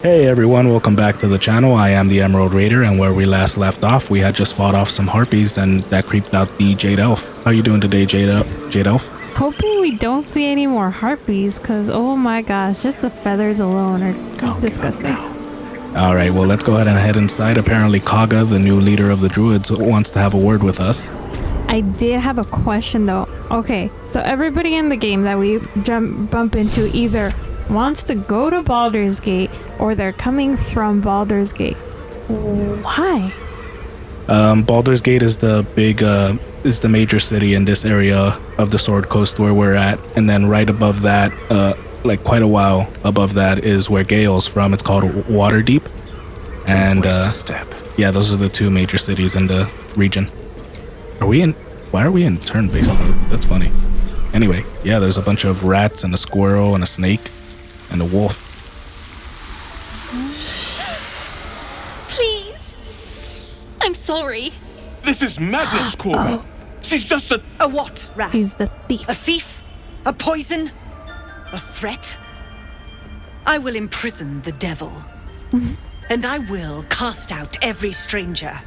Hey everyone, welcome back to the channel. I am the Emerald Raider, and where we last left off, we had just fought off some harpies and that creeped out the Jade Elf. How you doing today, Jade Elf? Hoping we don't see any more harpies, because oh my gosh, just the feathers alone are disgusting. Alright, well let's go ahead and head inside. Apparently Kaga, the new leader of the druids, wants to have a word with us. I did have a question though. Okay, so everybody in the game that we bump into either wants to go to Baldur's Gate or they're coming from Baldur's Gate. Why? Baldur's Gate is the major city in this area of the Sword Coast where we're at, and then right above that, like quite a while above that, is where Gale's from. It's called Waterdeep, and yeah, those are the two major cities in the region. Why are we in turn-based mode? That's funny. Anyway, yeah, there's a bunch of rats and a squirrel and a snake and a wolf. Please. I'm sorry. This is madness, Korva. She's just a what, Wrath? He's the thief. A thief? A poison? A threat? I will imprison the devil. And I will cast out every stranger.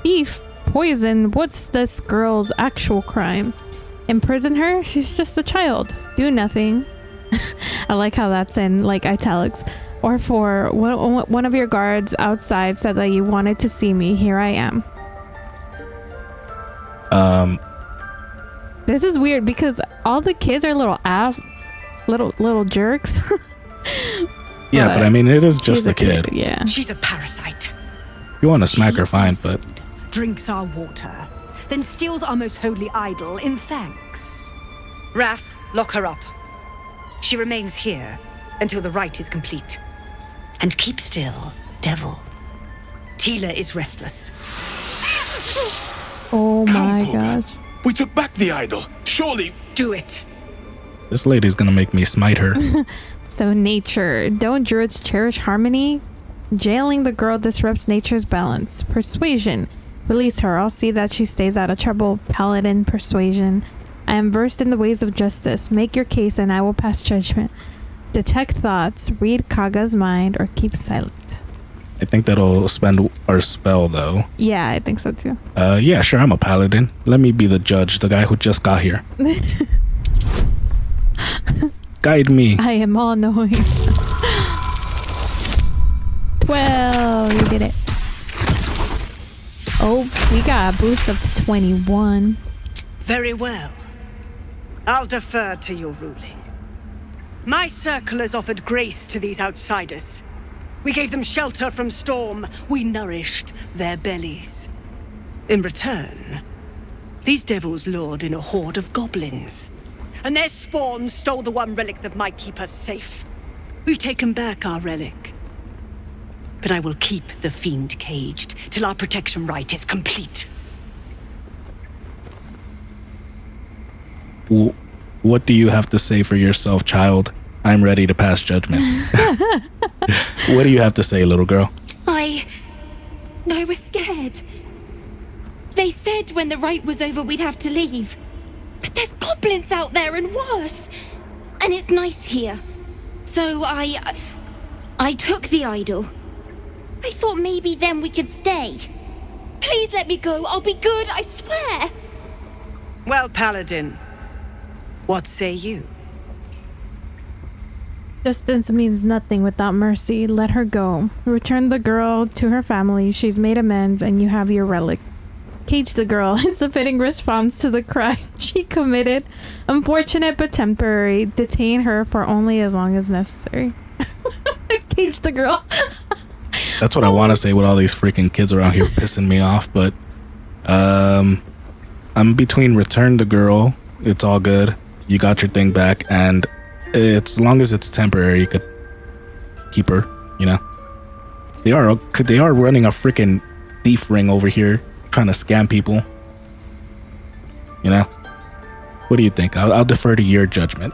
Thief? Poison? What's this girl's actual crime? Imprison her? She's just a child. Do nothing. I like how that's in like italics. Or for one of your guards outside said that you wanted to see me. Here I am. This is weird because all the kids are little jerks. Yeah, but I mean, it is just a kid. Yeah. She's a parasite. You want to smack her, fine, but Drinks our water, then steals our most holy idol in thanks. Wrath, lock her up. She remains here until the rite is complete. And keep still, devil. Tila is restless. Oh my Korva. gosh. We took back the idol. Surely. Do it. this lady's gonna make me smite her. So nature. Don't druids cherish harmony? Jailing the girl disrupts nature's balance. Persuasion. Release her. I'll see that she stays out of trouble. Paladin. Persuasion. I am versed in the ways of justice. Make your case and I will pass judgment. Detect thoughts. Read Kaga's mind or keep silent. I think that'll spend our spell, though. Yeah, I think so too. Yeah, sure, I'm a paladin. Let me be the judge, the guy who just got here. Guide me. I am all knowing. 12. You did it. Oh, we got a boost up to 21. Very well. I'll defer to your ruling. My circle has offered grace to these outsiders. We gave them shelter from storm. We nourished their bellies. In return, these devils lured in a horde of goblins. And their spawn stole the one relic that might keep us safe. We've taken back our relic. But I will keep the fiend caged till our protection rite is complete. What do you have to say for yourself, child? I'm ready to pass judgment. What do you have to say, little girl? I was scared. They said when the rite was over we'd have to leave. But there's goblins out there and worse. And it's nice here. So I took the idol. I thought maybe then we could stay. Please let me go. I'll be good, I swear. Well, Paladin, what say you? Justice means nothing without mercy. Let her go. Return the girl to her family. She's made amends and you have your relic. Cage the girl. It's a fitting response to the crime she committed. Unfortunate but temporary. Detain her for only as long as necessary. Cage the girl. That's what I want to say with all these freaking kids around here pissing me off, but I'm between return the girl, it's all good, you got your thing back, and it's, as long as it's temporary, you could keep her, you know. They are running a freaking thief ring over here, trying to scam people, you know. What do you think? I'll defer to your judgment.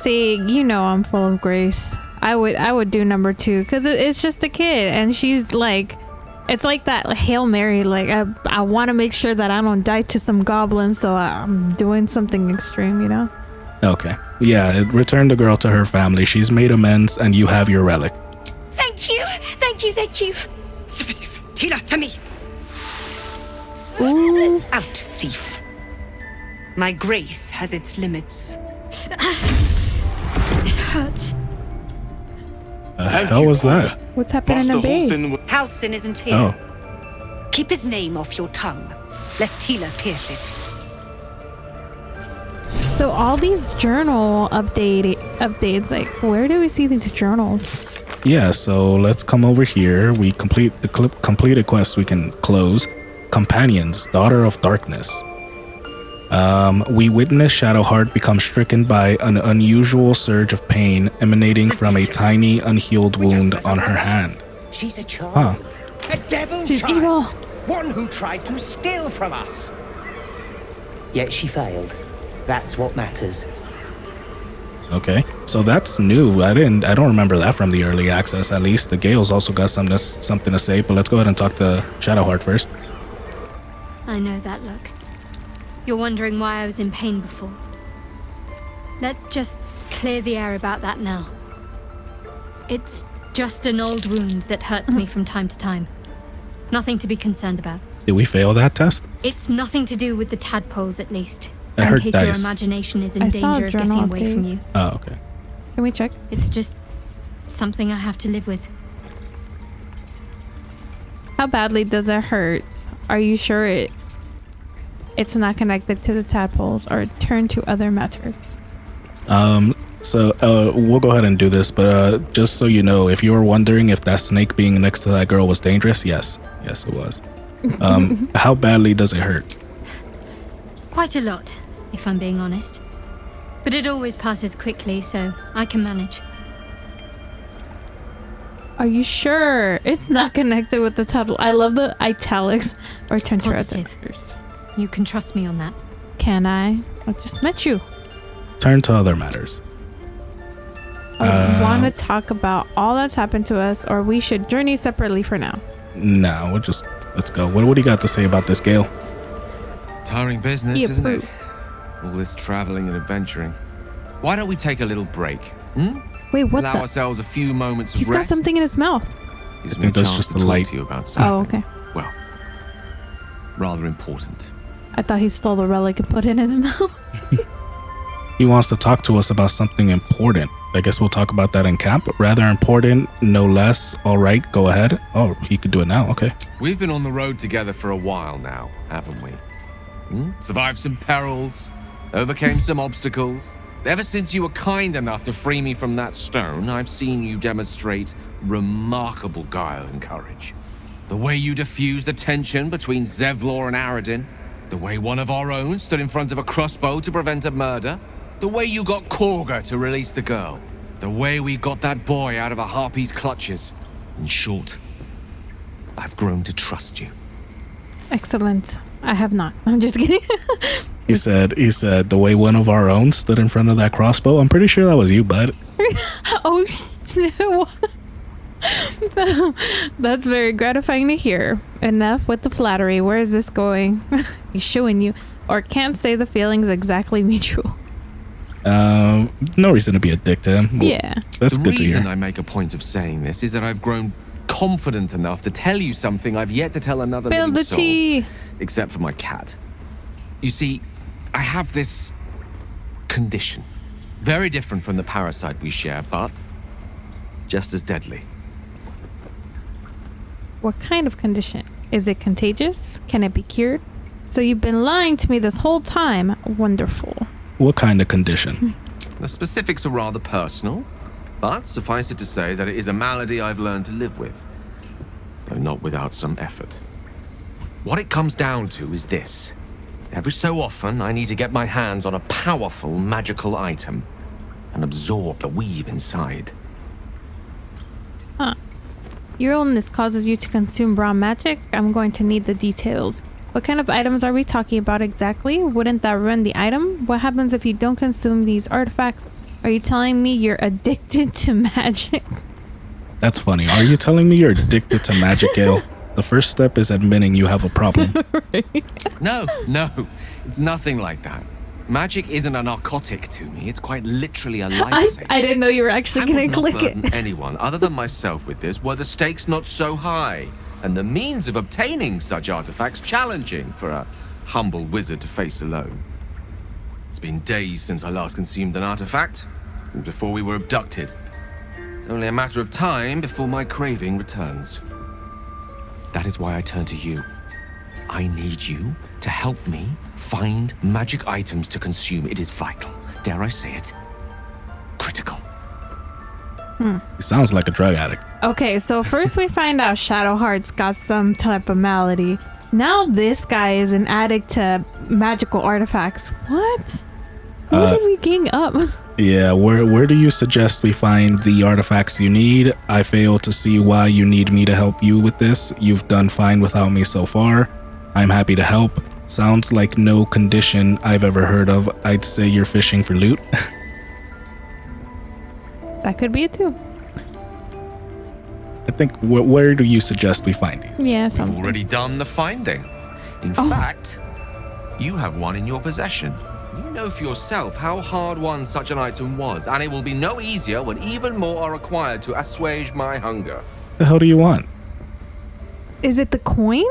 See, you know I'm full of grace. I would do number 2 because it's just a kid and she's like, it's like that Hail Mary, like I want to make sure that I don't die to some goblins, so I'm doing something extreme, you know. Okay. Yeah, return the girl to her family. She's made amends, and you have your relic. Thank you. Thank you. Thank you. Sif, Sif, Tila, to me. Ooh. Out, thief. My grace has its limits. It hurts. How was that? What's happening Master in Bay? Halsin Halsin isn't here. Oh. Keep his name off your tongue, lest Tila pierce it. So all these journal updates, like where do we see these journals? Yeah, so let's come over here. We complete the completed quest we can close. Companions, Daughter of Darkness. We witness Shadowheart become stricken by an unusual surge of pain emanating from a tiny, unhealed wound on her hand. She's a child. Huh. A devil She's child. evil. One who tried to steal from us. Yet she failed. That's what matters. Okay, so that's new. I don't remember that from the early access. At least the Gale's also got something to say. But let's go ahead and talk to Shadowheart first. I know that look. You're wondering why I was in pain before. Let's just clear the air about that now. It's just an old wound that hurts me from time to time. Nothing to be concerned about. Did we fail that test? It's nothing to do with the tadpoles, at least. I in heard case dice. your imagination is in I saw a danger of getting journal away from update. you. Oh, okay. Can we check? It's just something I have to live with. How badly does it hurt? Are you sure it's not connected to the tadpoles or turn to other matters? So we'll go ahead and do this, but just so you know, if you were wondering if that snake being next to that girl was dangerous, yes, it was. How badly does it hurt? Quite a lot, if I'm being honest. But it always passes quickly, so I can manage. Are you sure it's not connected with the tadpole? I love the italics or turn to other Positive. matters. You can trust me on that. Can I? I just met you. Turn to other matters. I want to talk about all that's happened to us, or we should journey separately for now. No, let's go. What do you got to say about this, Gale? Tiring business, Yeah, isn't it? proof. All this traveling and adventuring. Why don't we take a little break? Hmm? Wait, what Allow the? ourselves a few moments of He's rest. got something in his mouth. Gives I me a think that's chance just to the talk light. to you about something. Oh, okay. Well, rather important. I thought he stole the relic and put it in his mouth. He wants to talk to us about something important. I guess we'll talk about that in camp. Rather important, no less. All right, go ahead. Oh, he could do it now. Okay. We've been on the road together for a while now, haven't we? Survived some perils, overcame some obstacles. Ever since you were kind enough to free me from that stone, I've seen you demonstrate remarkable guile and courage. The way you diffused the tension between Zevlor and Aradin, the way one of our own stood in front of a crossbow to prevent a murder, the way you got Korga to release the girl, the way we got that boy out of a harpy's clutches. In short, I've grown to trust you. Excellent. I have not. I'm just kidding. He said the way one of our own stood in front of that crossbow. I'm pretty sure that was you, bud. Oh, that's very gratifying to hear. Enough with the flattery. Where is this going? He's showing you, or can't say the feelings exactly mutual. No reason to be a dick to him. Well, Yeah. that's The good to reason hear. I make a point of saying this is that I've grown confident enough to tell you something I've yet to tell another Spill living the soul, tea. except for my cat. You see, I have this condition, very different from the parasite we share, but just as deadly. What kind of condition? Is it contagious? Can it be cured? So you've been lying to me this whole time. Wonderful. What kind of condition? The specifics are rather personal, but suffice it to say that it is a malady I've learned to live with, though not without some effort. What it comes down to is this. Every so often, I need to get my hands on a powerful magical item and absorb the weave inside. Your illness causes you to consume brown magic? I'm going to need the details. What kind of items are we talking about exactly? Wouldn't that ruin the item? What happens if you don't consume these artifacts? Are you telling me you're addicted to magic? That's funny. Are you telling me you're addicted to magic, Gale? The first step is admitting you have a problem. No, it's nothing like that. Magic isn't a narcotic to me. It's quite literally a lifesaver. I didn't know you were actually I gonna would not click burden it. anyone other than myself with this were the stakes not so high, and the means of obtaining such artifacts challenging for a humble wizard to face alone. It's been days since I last consumed an artifact, since before we were abducted. It's only a matter of time before my craving returns. That is why I turn to you. I need you to help me find magic items to consume. It is vital. Dare I say it? Critical. He sounds like a drug addict. Okay, so first we find out Shadowheart's got some type of malady. Now this guy is an addict to magical artifacts. What? Who did we gang up? Yeah, where do you suggest we find the artifacts you need? I fail to see why you need me to help you with this. You've done fine without me so far. I'm happy to help. Sounds like no condition I've ever heard of. I'd say you're fishing for loot. That could be it too. I think, where do you suggest we find these? Yeah, We've something. already done the finding. In fact, you have one in your possession. You know for yourself how hard won such an item was, and it will be no easier when even more are required to assuage my hunger. The hell do you want? Is it the coin?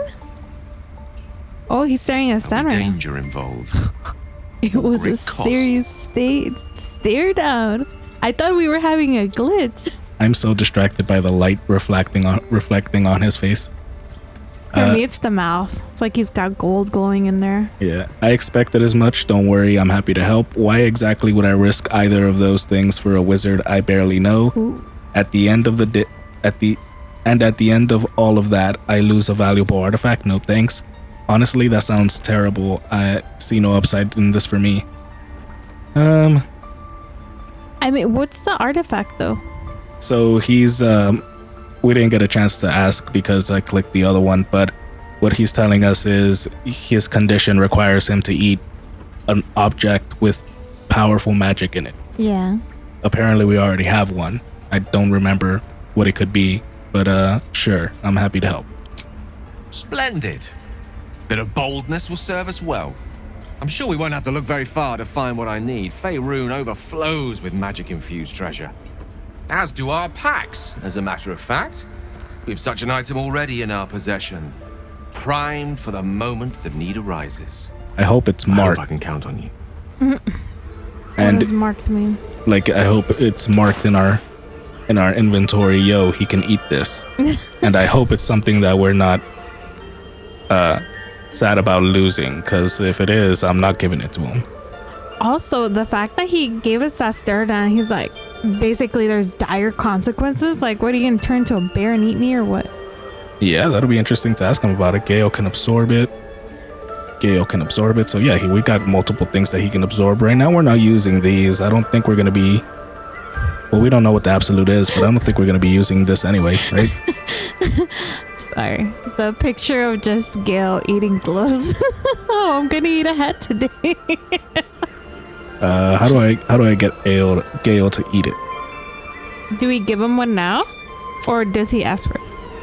Oh, he's staring at There'll Stan be right now. danger involved. It was a great cost. serious stare down. I thought we were having a glitch. I'm so distracted by the light reflecting on his face. For me, it's the mouth. It's like he's got gold glowing in there. Yeah, I expected as much. Don't worry, I'm happy to help. Why exactly would I risk either of those things for a wizard I barely know? Ooh. At the end of at the end of all of that, I lose a valuable artifact. No thanks. Honestly, that sounds terrible. I see no upside in this for me. I mean, what's the artifact though? So he's we didn't get a chance to ask because I clicked the other one, but what he's telling us is his condition requires him to eat an object with powerful magic in it. Yeah. Apparently we already have one. I don't remember what it could be, but sure, I'm happy to help. Splendid. Bit of boldness will serve us well. I'm sure we won't have to look very far to find what I need. Faerun overflows with magic-infused treasure. As do our packs, as a matter of fact. We've such an item already in our possession. Primed for the moment the need arises. I hope it's I hope marked. I can count on you. What And does marked mean? like I hope it's marked in our inventory. Yo, he can eat this. And I hope it's something that we're not sad about losing, because if it is, I'm not giving it to him. Also, the fact that he gave us that stare down, he's like, basically there's dire consequences. Like, what, are you gonna turn to a bear and eat me or what? Yeah, that'll be interesting to ask him about it. Gale can absorb it. So yeah, we got multiple things that he can absorb. Right now we're not using these. I don't think we're gonna be, well, we don't know what the absolute is, but I don't think we're gonna be using this anyway, right? Sorry. The picture of just Gale eating gloves. Oh, I'm gonna eat a hat today. How do I get Gale to eat it? Do we give him one now? Or does he ask for it?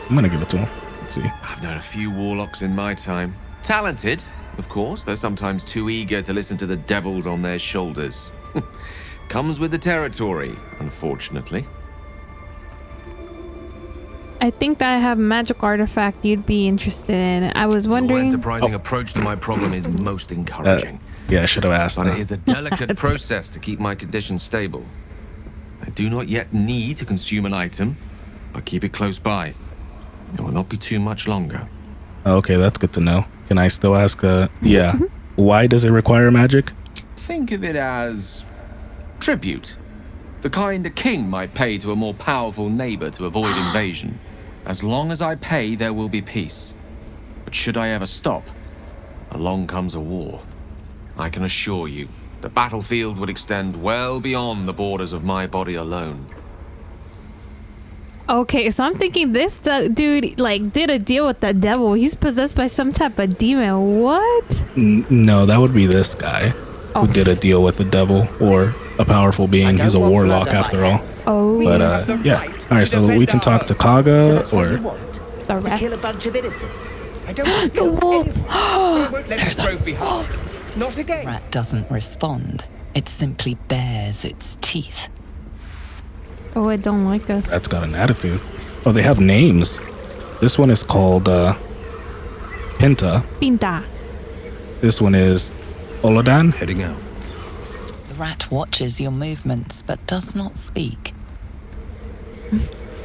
I'm gonna give it to him. Let's see. I've known a few warlocks in my time. Talented, of course, though sometimes too eager to listen to the devils on their shoulders. Comes with the territory, unfortunately. I think that I have a magic artifact you'd be interested in. I was Your wondering. enterprising approach to my problem is most encouraging. Yeah, I should have asked. But it is a delicate process to keep my condition stable. I do not yet need to consume an item, but keep it close by. It will not be too much longer. Okay, that's good to know. Can I still ask? Yeah. Why does it require magic? Think of it as tribute. The kind a king might pay to a more powerful neighbor to avoid invasion. As long as I pay, there will be peace. But should I ever stop, along comes a war. I can assure you, the battlefield would extend well beyond the borders of my body alone. Okay, so I'm thinking this dude like did a deal with the devil. He's possessed by some type of demon. What? No, that would be this guy who did a deal with the devil or a powerful being. He's a warlock after all. Oh, But yeah. All right, so we can talk to Kaga What or you want? the To kill a rats. bunch of innocents. I don't want to kill wolf. anyone. I won't let this road be hard. Not again. Rat doesn't respond. It simply bares its teeth. Oh, it don't like us. That's got an attitude. Oh, they have names. This one is called Pinta. Pinta. This one is Olodan. Heading out. The rat watches your movements but does not speak.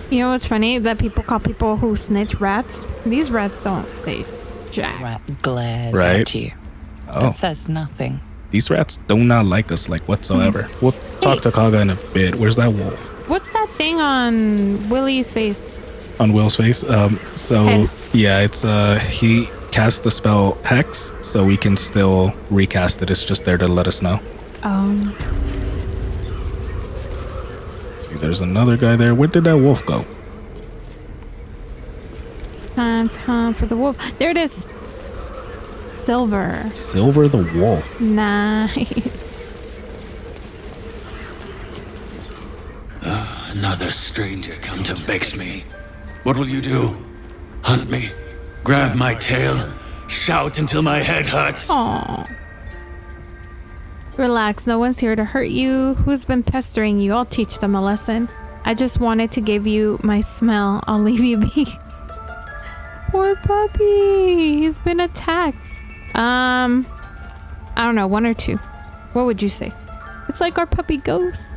You know what's funny? That people call people who snitch rats. These rats don't say jack. Rat glares Right. at you, Oh, but says nothing. these rats do not like us like whatsoever. We'll talk to Kaga in a bit. Where's that wolf? What's that thing on Willie's face? On Will's face. So Hey. yeah, it's he cast the spell Hex, so we can still recast it. It's just there to let us know. See, there's another guy there. Where did that wolf go? Time for the wolf. There it is. Silver. Silver the wolf. Nice. Another stranger come to vex me. What will you do? Hunt me? Grab my tail? Shout until my head hurts? Aww. Relax, no one's here to hurt you. Who's been pestering you? I'll teach them a lesson. I just wanted to give you my smell. I'll leave you be. Poor puppy. He's been attacked. I don't know, 1 or 2. What would you say? It's like our puppy Ghost.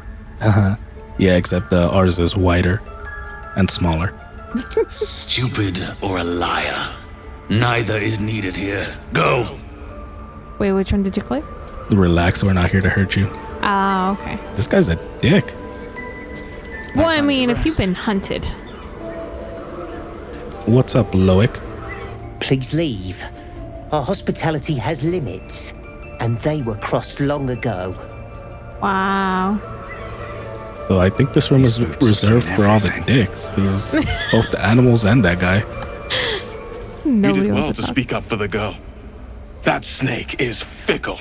Uh-huh. Yeah, except ours is wider and smaller. Stupid or a liar. Neither is needed here. Go! Wait, which one did you click? Relax, we're not here to hurt you. Ah, okay. This guy's a dick. Well, I mean, if you've been hunted. What's up, Loic? Please leave. Our hospitality has limits, and they were crossed long ago. Wow. So I think this room is reserved for all the dicks. There's both the animals and that guy. You Nobody did wants well to to talk. speak up for the girl. That snake is fickle.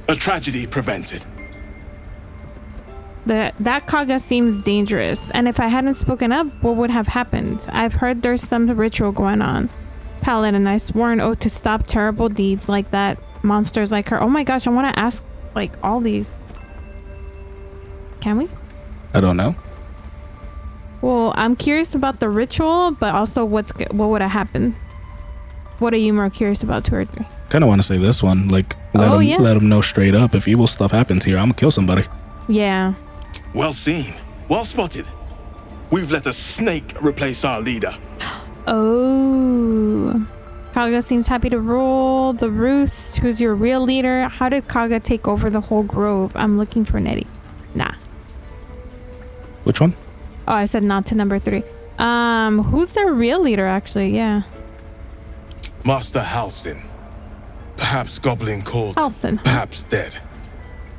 A tragedy prevented. That Kaga seems dangerous, and if I hadn't spoken up, what would have happened? I've heard there's some ritual going on. Paladin, I swore an oath to stop terrible deeds like that. Monsters like her. Oh my gosh, I want to ask, like, all these. Can we? I don't know. Well, I'm curious about the ritual, but also what would have happened? What are you more curious about, 2 or 3? Kind of want to say this one. Like, Oh, yeah. let them know straight up. If evil stuff happens here, I'm gonna kill somebody. Yeah. Well seen. Well spotted. We've let a snake replace our leader. Oh. Kaga seems happy to rule the roost. Who's your real leader? How did Kaga take over the whole grove? I'm looking for Nettie. Nah. Which one? Oh, I said not to number 3. Who's their real leader, actually? Yeah. Master Halsin. Perhaps goblin called. Halsin. Perhaps dead.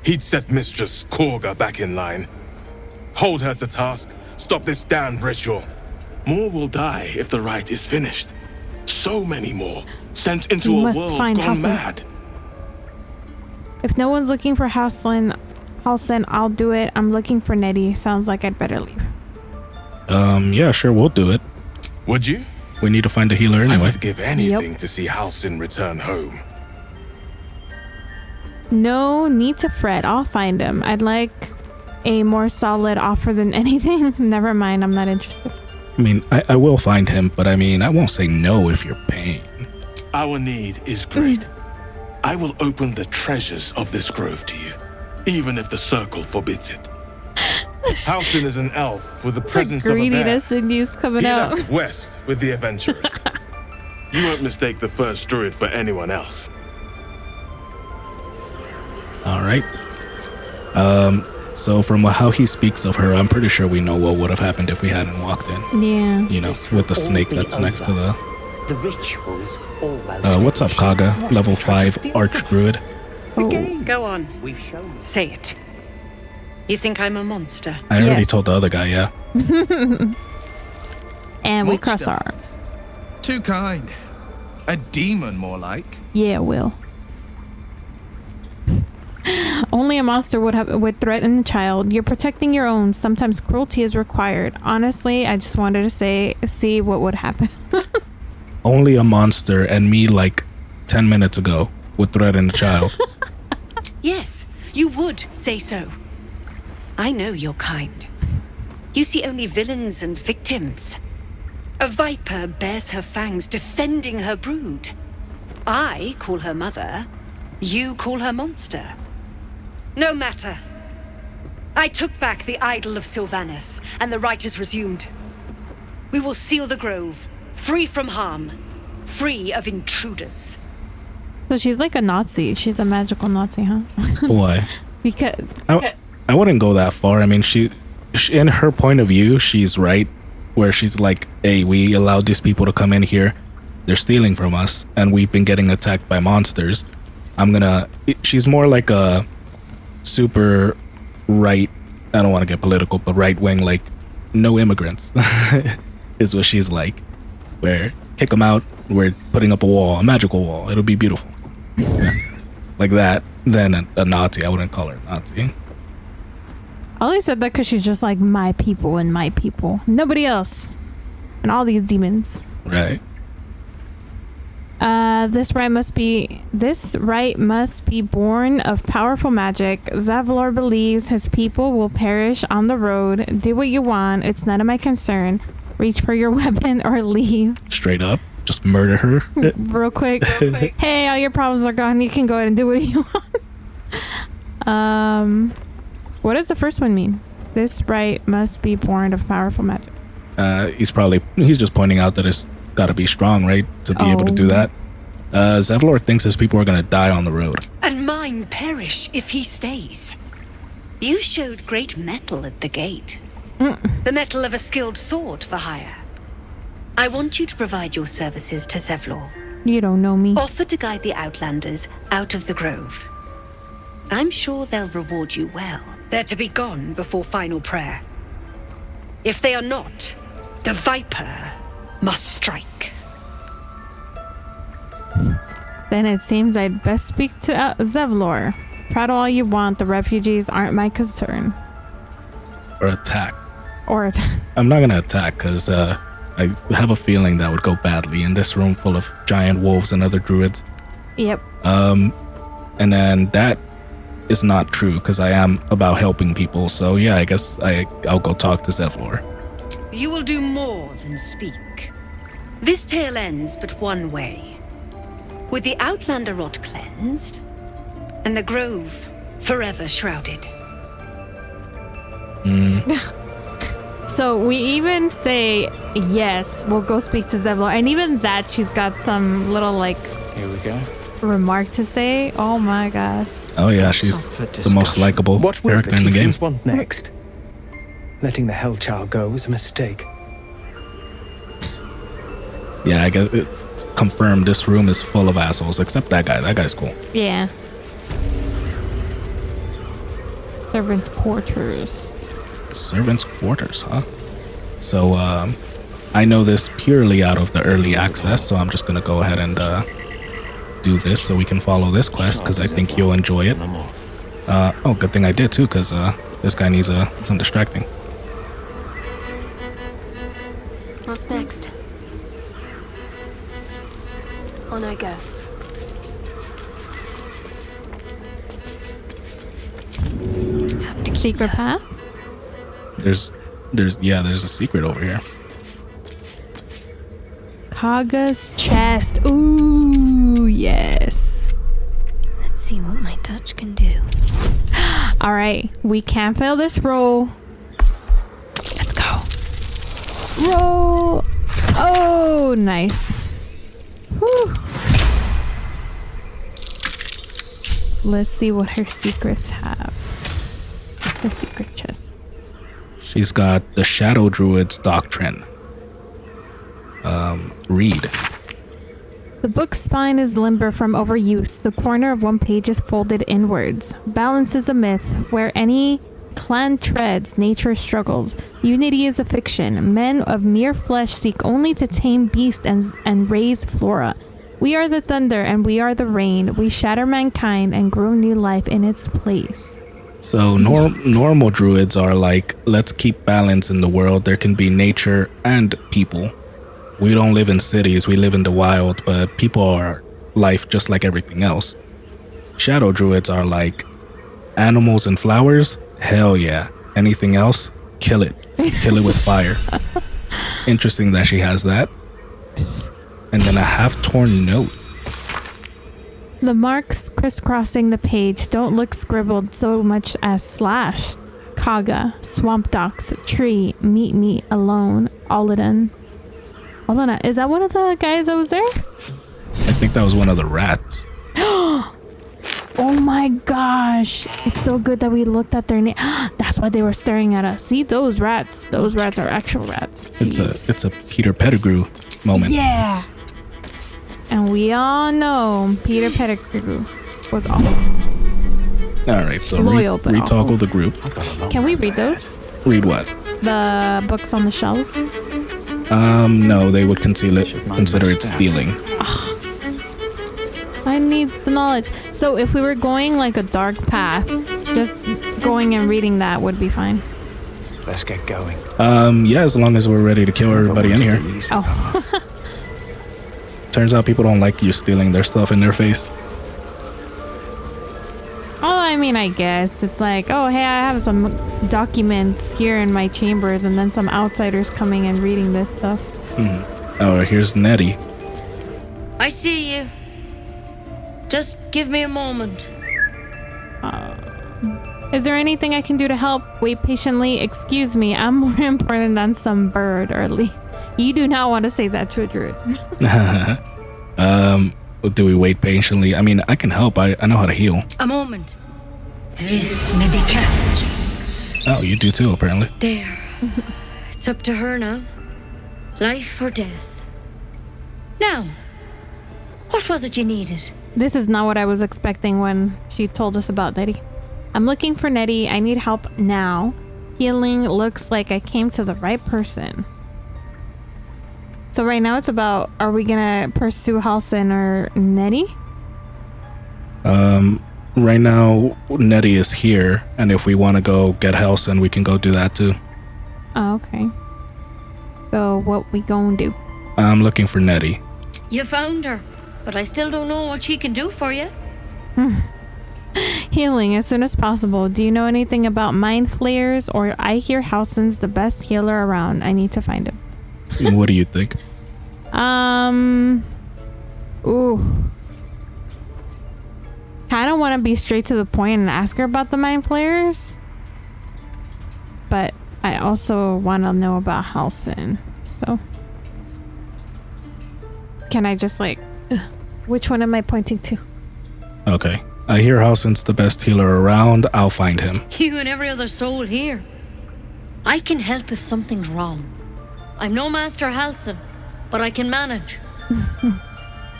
He'd set Mistress Korga back in line. Hold her to task. Stop this damned ritual. More will die if the rite is finished. So many more. Sent into We a must world find gone Halsin. mad. If no one's looking for Halsin, I'll do it. I'm looking for Nettie. Sounds like I'd better leave. Yeah, sure, we'll do it. Would you? We need to find a healer I anyway. would give anything to see Halsin return home. No need to fret. I'll find him. I'd like a more solid offer than anything. Never mind. I'm not interested. I mean, I will find him, but I mean, I won't say no if you're paying. Our need is great. I will open the treasures of this grove to you, even if the circle forbids it. Halsin is an elf with the presence of a bear. Greediness in you's coming He out. left west with the adventurers. You won't mistake the first druid for anyone else. All right. So from how he speaks of her, I'm pretty sure we know what would have happened if we hadn't walked in. Yeah. You know, with the snake that's next to the... The ritual's almost what's up, finished. Kaga? What's Level the trouble 5 still Archdruid. Again, Go on. we've shown Say it. You think I'm a monster? I already Yes. told the other guy, yeah. And we cross Monster. our arms. Too kind. A demon, more like. Yeah, Will. Only a monster would threaten a child. You're protecting your own. Sometimes cruelty is required. Honestly, I just wanted to see what would happen. Only a monster and me like 10 minutes ago. would threaten a child. Yes, you would say so. I know your kind. You see only villains and victims. A viper bears her fangs defending her brood. I call her mother. You call her monster. No matter. I took back the idol of Sylvanus, and the rite is resumed. We will seal the grove, free from harm, free of intruders. So she's like a Nazi. She's a magical Nazi, huh? Why? Because I wouldn't go that far. I mean, she, in her point of view, she's right, where she's like, hey, we allowed these people to come in here. They're stealing from us, and we've been getting attacked by monsters. She's more like a super right, I don't want to get political, but right wing, like, no immigrants is what she's like. Where, kick them out, we're putting up a wall, a magical wall. It'll be beautiful. Yeah. Like that. Then a Nazi. I wouldn't call her a Nazi. I only said that because she's just like my people and my people. Nobody else. And all these demons. Right. This rite must be born of powerful magic. Zavlor believes his people will perish on the road. Do what you want. It's none of my concern. Reach for your weapon or leave. Straight up. Just murder her. Real quick. Hey, all your problems are gone. You can go ahead and do what you want. What does the first one mean? This rite must be born of powerful magic. He's just pointing out that it's got to be strong, right? To be able to do that. Zavlor thinks his people are going to die on the road. And mine perish if he stays. You showed great mettle at the gate. The mettle of a skilled sword for hire. I want you to provide your services to Zavlor. You don't know me. Offer to guide the Outlanders out of the grove. I'm sure they'll reward you well. They're to be gone before final prayer. If they are not, the Viper must strike. Then it seems I'd best speak to Zavlor. Prattle all you want, the refugees aren't my concern. Or attack. I'm not going to attack because I have a feeling that would go badly in this room full of giant wolves and other druids. Yep. And then that is not true because I am about helping people. So yeah, I guess I'll go talk to Zavlor. You will do more than speak. This tale ends but one way. With the Outlander rot cleansed, and the grove forever shrouded. So we even say, yes, we'll go speak to Zavlor. And even that, she's got some little, like, here we go. Remark to say. Oh my god. Oh yeah, she's the most likable character in the game. What will the Tieflings want next? Letting the Hellchild go was a mistake. Yeah, I guess it confirmed this room is full of assholes, except that guy. That guy's cool. Yeah. Servants' quarters. Servants' quarters, huh? So, I know this purely out of the early access, so I'm just gonna go ahead and do this so we can follow this quest, because I think you'll enjoy it. Oh, good thing I did too, because this guy needs some distracting. What's next? On I go. Secret path? There's a secret over here. Kaga's chest. Ooh, yes. Let's see what my touch can do. All right, we can't fail this roll. Let's go. Roll. Oh, nice. Whew. Let's see what her secrets have. Her secret chest. She's got the Shadow Druid's Doctrine. Read. The book's spine is limber from overuse. The corner of one page is folded inwards. Balance is a myth. Where any clan treads, nature struggles. Unity is a fiction. Men of mere flesh seek only to tame beasts and raise flora. We are the thunder and we are the rain. We shatter mankind and grow new life in its place. So normal druids are like, let's keep balance in the world. There can be nature and people. We don't live in cities, we live in the wild, but people are life just like everything else. shadow druids are like animals and flowers. Hell yeah. Anything else, kill it. Kill it with fire. Interesting that she has that. And then a half-torn note. The marks crisscrossing the page don't look scribbled so much as slashed. Kaga, swamp docks, tree, meet me alone, Aladdin. Alana, is that one of the guys that was there? I think that was one of the rats. Oh my gosh. It's so good that we looked at their name. That's why they were staring at us. See, those rats. Those rats are actual rats. It's a Peter Pettigrew moment. Yeah. And we all know Peter Pettigrew was awful. All right, so Loyal, but retoggle the group. Can we read those? Read what? The books on the shelves? No, they would conceal it, consider it stealing. I needs the knowledge. So if we were going like a dark path, just going and reading that would be fine. Let's get going. Yeah, as long as we're ready to kill everybody in here. Oh. Turns out people don't like you stealing their stuff in their face. Oh, I mean, I guess it's like, oh, hey, I have some documents here in my chambers, and then some outsiders coming and reading this stuff. Oh, here's Nettie. I see you. Just give me a moment. Is there anything I can do to help? Wait patiently. Excuse me, I'm more important than some bird or leaf. You do not want to say that to a druid. Do we wait patiently? I mean, I can help. I know how to heal. A moment. This may be challenging. Oh, you do too, apparently. There. It's up to her now. Life or death. Now, what was it you needed? This is not what I was expecting when she told us about Nettie. I'm looking for Nettie. I need help now. Healing looks like I came to the right person. So right now it's about, are we gonna pursue Halsin or Nettie? Right now Nettie is here, and if we want to go get Halsin, we can go do that too. Oh, okay. So what we gonna do? I'm looking for Nettie. You found her, but I still don't know what she can do for you. Healing as soon as possible. Do you know anything about mind flayers? Or I hear Halsin's the best healer around. I need to find him. What do you think? Ooh. Kind of want to be straight to the point and ask her about the mind flayers. But I also want to know about Halsin. So. Can I just like... Which one am I pointing to? Okay. I hear Halsin's the best healer around. I'll find him. You and every other soul here. I can help if something's wrong. I'm no Master Halsin, but I can manage.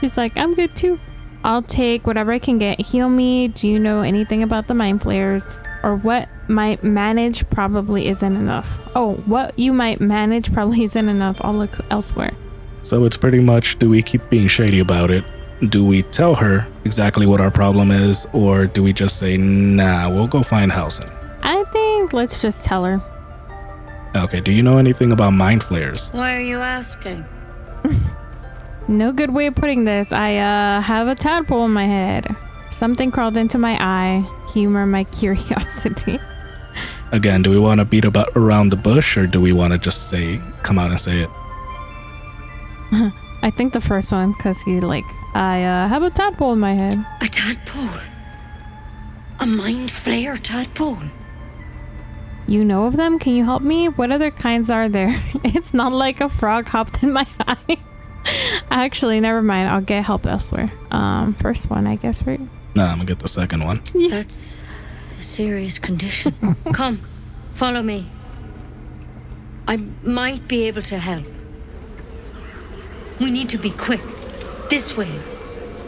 She's like, I'm good too. I'll take whatever I can get. Heal me. Do you know anything about the mind flayers? Or what might manage probably isn't enough. Oh, what you might manage probably isn't enough. I'll look elsewhere. So it's pretty much, do we keep being shady about it? Do we tell her exactly what our problem is? Or do we just say, nah, we'll go find Halsin? I think let's just tell her. Okay, do you know anything about mind flayers? Why are you asking? No good way of putting this. I have a tadpole in my head. Something crawled into my eye. Humor my curiosity. Again, do we want to beat around the bush, or do we want to just come out and say it? I think the first one, because he like, I have a tadpole in my head. A tadpole? A mind flayer tadpole? You know of them? Can you help me? What other kinds are there? It's not like a frog hopped in my eye. Actually, never mind. I'll get help elsewhere. First one, I guess, right? Nah, I'm gonna get the second one. That's a serious condition. Come, follow me. I might be able to help. We need to be quick. This way.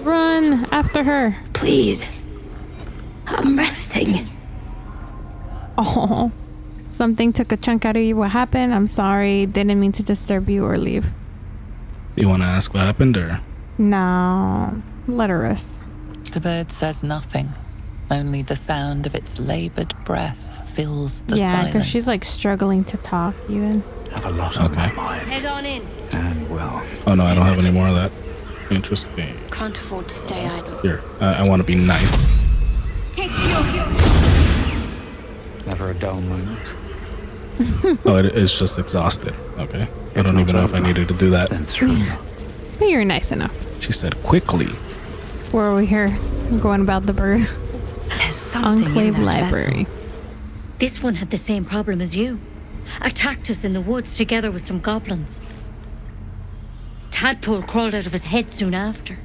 Run after her. Please. I'm resting. Oh, something took a chunk out of you. What happened? I'm sorry. Didn't mean to disturb you or leave. You want to ask what happened, or? No, let her rest. The bird says nothing. Only the sound of its labored breath fills the yeah, silence. because she's like struggling to talk even. Have a lot on my mind. Head on in. And well. Oh no, I don't have any more of that. Interesting. Can't afford to stay idle. Here, I want to be nice. Take your... Never a dull moment. Oh, it's just exhausted. Okay. I don't even know if I needed to do that. Then through. But you're nice enough. She said quickly. Where are we here? Going about the bird. There's something Enclave in that Library. vessel. This one had the same problem as you. Attacked us in the woods together with some goblins. Tadpole crawled out of his head soon after.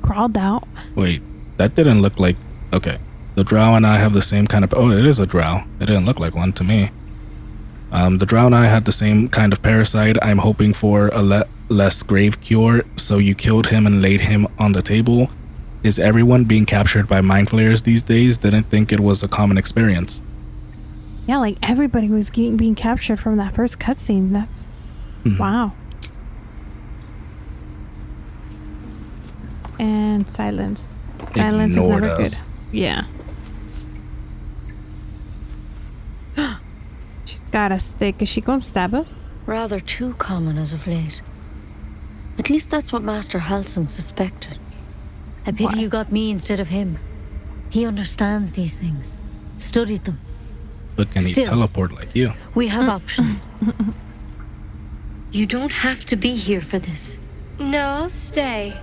Crawled out? Wait, that didn't look like... Okay. The drow and I have the same kind of... Oh, it is a drow. It didn't look like one to me. The drow and I had the same kind of parasite. I'm hoping for a less grave cure, so you killed him and laid him on the table. Is everyone being captured by mind flayers these days? Didn't think it was a common experience. Yeah, like everybody was being captured from that first cutscene. That's... Wow. And silence. Silence is Ignored never us. good. Yeah. She's got a stick. Is she gonna stab us? Rather too common as of late. At least that's what Master Halsin suspected. I pity What? you got me instead of him. He understands these things. Studied them. But can he Still. teleport like you? We have options. You don't have to be here for this. No, I'll stay.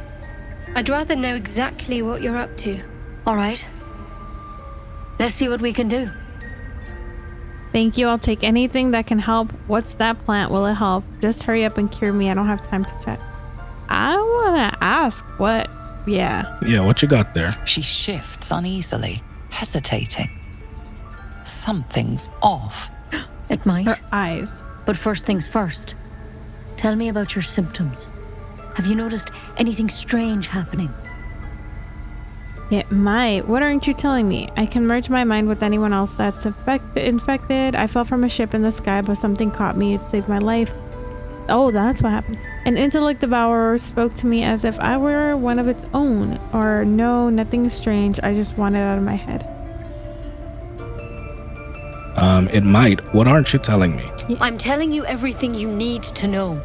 I'd rather know exactly what you're up to. All right. Let's see what we can do. Thank you. I'll take anything that can help. What's that plant? Will it help? Just hurry up and cure me. I don't have time to chat. I want to ask what... Yeah. Yeah, what you got there? She shifts uneasily, hesitating. Something's off. It might. Her eyes. But first things first. Tell me about your symptoms. Have you noticed anything strange happening? It might. What aren't you telling me? I can merge my mind with anyone else that's infected. I fell from a ship in the sky, but something caught me. It saved my life. Oh, that's what happened. An intellect devourer spoke to me as if I were one of its own. Or no, nothing strange. I just want it out of my head. It might. What aren't you telling me? Yeah. I'm telling you everything you need to know.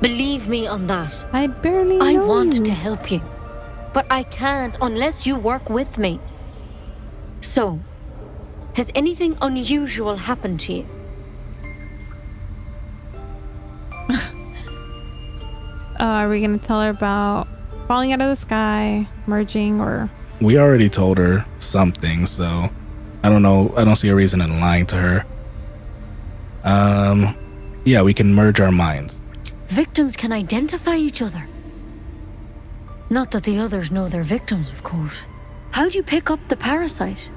Believe me on that. I barely know I want you. to help you, but I can't unless you work with me. So, has anything unusual happened to you? Are we going to tell her about falling out of the sky, merging, or... We already told her something, so I don't know. I don't see a reason in lying to her. Yeah, we can merge our minds. Victims can identify each other. Not that the others know they're victims, of course. How'd you pick up the parasite?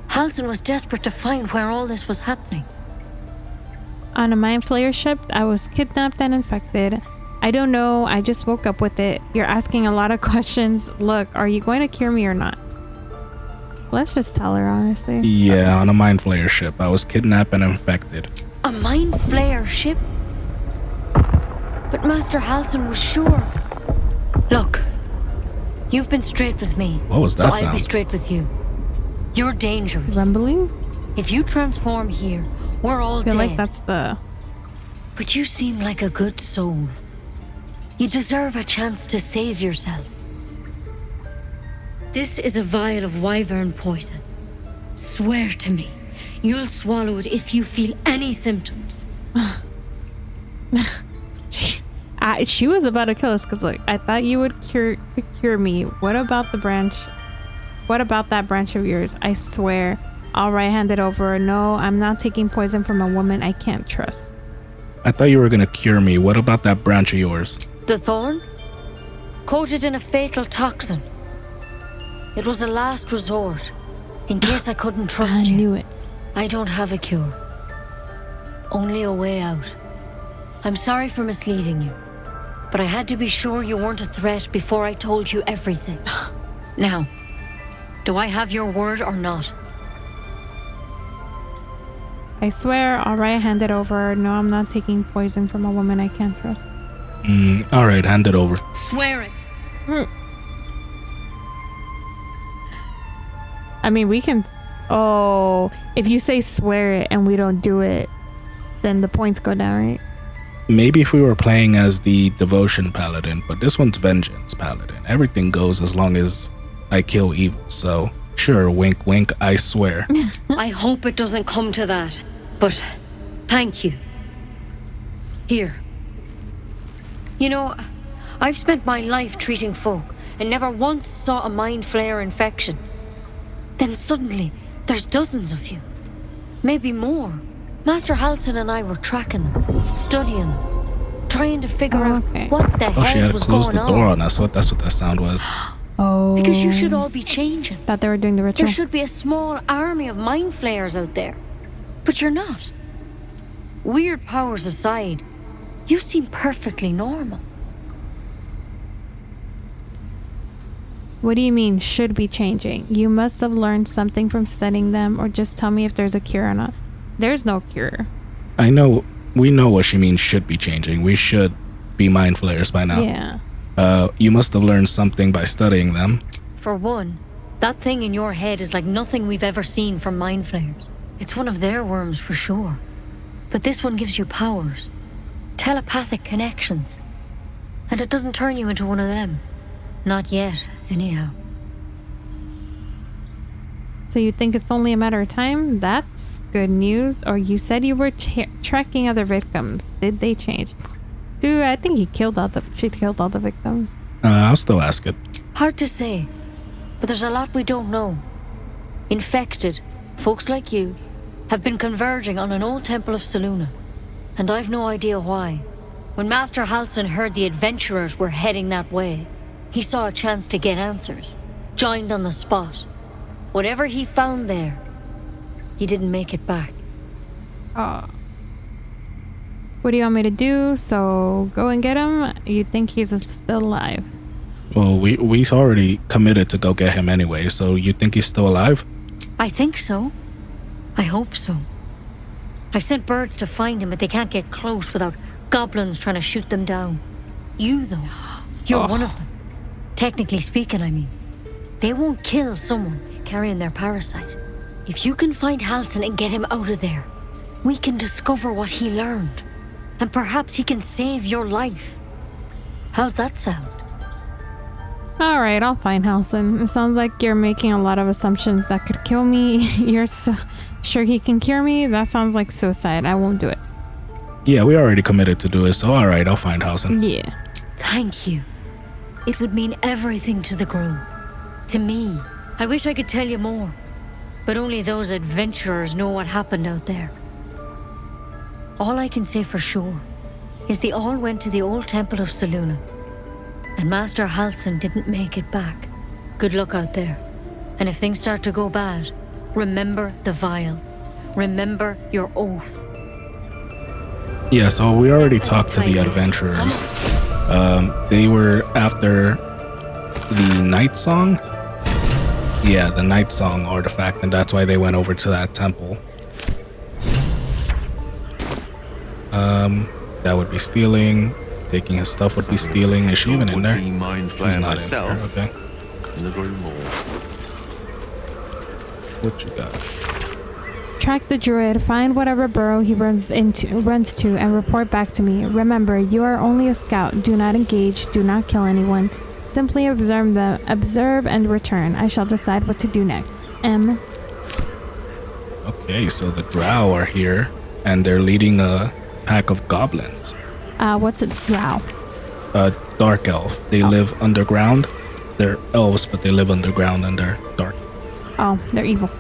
Halsin was desperate to find where all this was happening. On a mind flayer ship, I was kidnapped and infected. I don't know. I just woke up with it. You're asking a lot of questions. Look, are you going to cure me or not? Let's just tell her, honestly. Yeah, on a mind flayer ship. I was kidnapped and infected. A mind flayer ship? But Master Halsin was sure. Look, you've been straight with me. What was that so I'll be sound? straight with you. You're dangerous. Rumbling? If you transform here, we're all I feel dead. like that's the... But you seem like a good soul. You deserve a chance to save yourself. This is a vial of wyvern poison. Swear to me, you'll swallow it if you feel any symptoms. She was about to kill us because, like, I thought you would cure me. What about the branch? What about that branch of yours? I swear. All right, hand it over. No, I'm not taking poison from a woman I can't trust. I thought you were gonna cure me. What about that branch of yours? The thorn? Coated in a fatal toxin. It was a last resort, in case I couldn't trust you. I knew it. I don't have a cure. Only a way out. I'm sorry for misleading you, but I had to be sure you weren't a threat before I told you everything. Now, do I have your word or not? I swear. All right, hand it over. No, I'm not taking poison from a woman I can't trust. All right, hand it over. Swear it. I mean, we can... Oh, if you say swear it and we don't do it, then the points go down, right? maybe if we were playing as the Devotion Paladin, but this one's Vengeance Paladin. Everything goes as long as I kill evil. So sure, wink, wink, I swear. I hope it doesn't come to that, but thank you. Here. You know, I've spent my life treating folk and never once saw a mind flare infection. Then suddenly, there's dozens of you. Maybe more. Master Halsin and I were tracking them, studying them, trying to figure out what the Oh, she hell had to was close going the door on. on us. That's what that sound was. Oh. Because you should all be changing. Thought they were doing the ritual. There should be a small army of mind flayers out there. But you're not. Weird powers aside, you seem perfectly normal. What do you mean, should be changing? You must have learned something from studying them, or just tell me if there's a cure or not. There's no cure. I know. We know what she means, should be changing. We should be mind flayers by now. Yeah. You must have learned something by studying them. For one, that thing in your head is like nothing we've ever seen from mind flayers. It's one of their worms for sure. But this one gives you powers. Telepathic connections. And it doesn't turn you into one of them. Not yet, anyhow. So you think it's only a matter of time? That's good news. Or you said you were tracking other victims. Did they change? Dude, I think she killed all the victims. I'll still ask it. Hard to say. But there's a lot we don't know. Infected, folks like you, have been converging on an old temple of Selûne. And I've no idea why. When Master Halsin heard the adventurers were heading that way, he saw a chance to get answers. Joined on the spot. Whatever he found there, he didn't make it back. Oh. What do you want me to do? So go and get him? You think he's still alive? Well, we already committed to go get him anyway, so you think he's still alive? I think so. I hope so. I've sent birds to find him, but they can't get close without goblins trying to shoot them down. You, though, you're one of them. Technically speaking, I mean. They won't kill someone carrying their parasite. If you can find Halsin and get him out of there, we can discover what he learned. And perhaps he can save your life. How's that sound? Alright, I'll find Halsin. It sounds like you're making a lot of assumptions that could kill me. You're sure he can cure me? That sounds like suicide. I won't do it. Yeah, we already committed to do it, so alright, I'll find Halsin. Yeah. Thank you. It would mean everything to the Grove. To me. I wish I could tell you more. But only those adventurers know what happened out there. All I can say for sure is they all went to the old temple of Selûne. And Master Halsin didn't make it back. Good luck out there. And if things start to go bad, remember the vial. Remember your oath. Yeah, so we already talked to the adventurers. They were after the Night Song. Yeah, the Night Song artifact, and that's why they went over to that temple. That would be stealing. Taking his stuff would be stealing. Is she even in there? Mind She's flayer not myself. in there. Okay. Couldn't agree more. What you got? Track the druid, find whatever burrow he runs to, and report back to me. Remember, you are only a scout. Do not engage. Do not kill anyone. Simply observe and return. I shall decide what to do next. M. Okay, so the Drow are here, and they're leading a pack of goblins. What's a drow? Dark elf. They live underground. They're elves, but they live underground and they're dark. Oh, they're evil.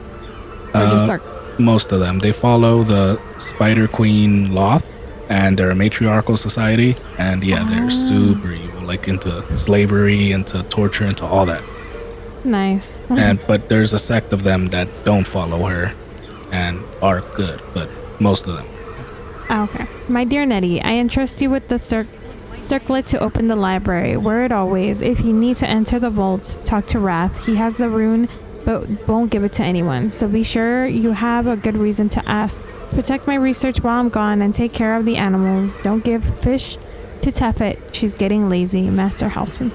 Or just dark. Most of them. They follow the Spider Queen Loth, and they're a matriarchal society. And yeah, they're super evil, like into slavery, into torture, into all that. Nice. But there's a sect of them that don't follow her and are good, but most of them. Okay. My dear Nettie, I entrust you with the circlet to open the library. Word always, if you need to enter the vault, talk to Wrath. He has the rune, but won't give it to anyone. So be sure you have a good reason to ask. Protect my research while I'm gone and take care of the animals. Don't give fish to Tefet. She's getting lazy. Master Halsin.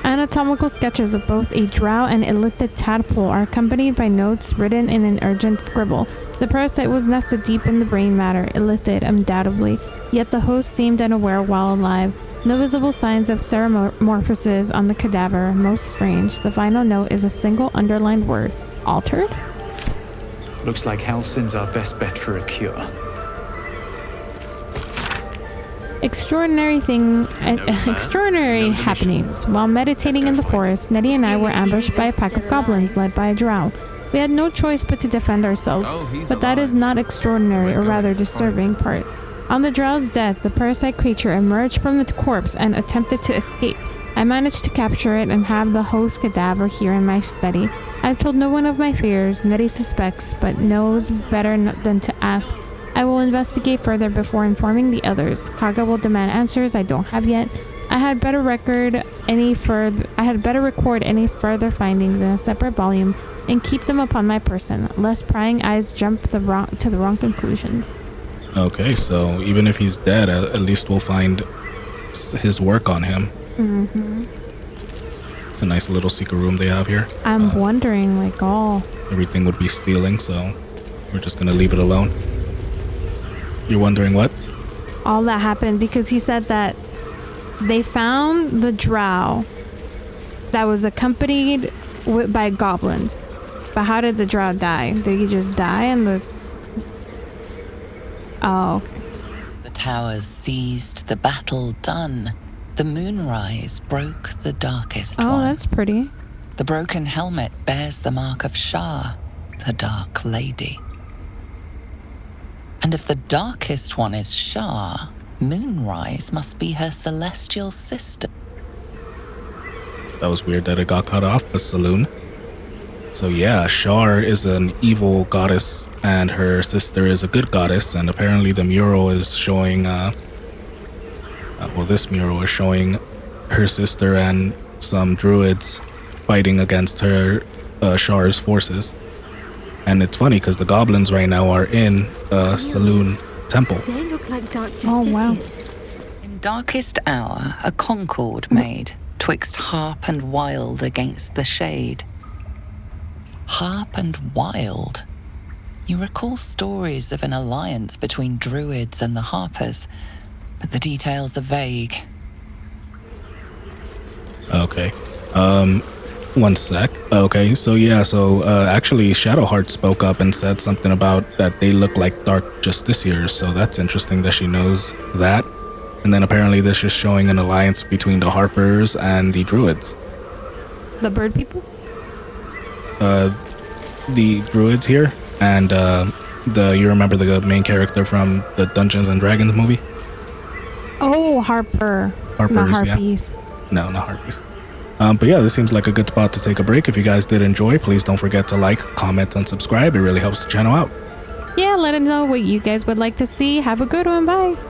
Anatomical sketches of both a drow and illithid tadpole are accompanied by notes written in an urgent scribble. The parasite was nested deep in the brain matter, illithid undoubtedly, yet the host seemed unaware while alive. No visible signs of metamorphosis on the cadaver. Most strange. The final note is a single underlined word. Altered? Looks like Halsin's our best bet for a cure. Extraordinary happenings. While meditating in the forest, Nettie and I were ambushed by a pack of goblins led by a drow. We had no choice but to defend ourselves, but that is not extraordinary, or rather disturbing part. On the drow's death, the parasite creature emerged from the corpse and attempted to escape. I managed to capture it and have the host cadaver here in my study. I've told no one of my fears. Nettie suspects, but knows better than to ask. I will investigate further before informing the others. Kaga will demand answers I don't have yet. I had better record any further findings in a separate volume and keep them upon my person, lest prying eyes jump to the wrong conclusions. Okay, so even if he's dead, at least we'll find his work on him. Mm-hmm. It's a nice little secret room they have here. I'm wondering, everything would be stealing, so we're just gonna leave it alone. You're wondering what? All that happened because he said that they found the drow that was accompanied by goblins. But how did the drow die? Did he just die in the... Oh, okay. The towers seized, the battle done. The moonrise broke the darkest one. Oh, that's pretty. The broken helmet bears the mark of Shah, the Dark Lady. And if the darkest one is Shah, Moonrise must be her celestial sister. That was weird that it got cut off, the saloon. So yeah, Shar is an evil goddess and her sister is a good goddess, and apparently the mural is showing, this mural is showing her sister and some druids fighting against her, Shar's forces. And it's funny because the goblins right now are in Saloon Temple. They look like dark Oh, wow. In darkest hour, a concord made, twixt harp and wild against the shade. Harp and wild. You recall stories of an alliance between druids and the harpers, but the details are vague. Okay. One sec. Okay, so actually Shadowheart spoke up and said something about that they look like dark justiciars, so that's interesting that she knows that. And then apparently this is showing an alliance between the Harpers and the Druids. The bird people? The Druids here, and you remember the main character from the Dungeons and Dragons movie? Oh, Harper. Harpers, not Harpies. Yeah. No, not Harpies. But yeah, this seems like a good spot to take a break. If you guys did enjoy, please don't forget to like, comment, and subscribe. It really helps the channel out. Yeah, let us know what you guys would like to see. Have a good one. Bye.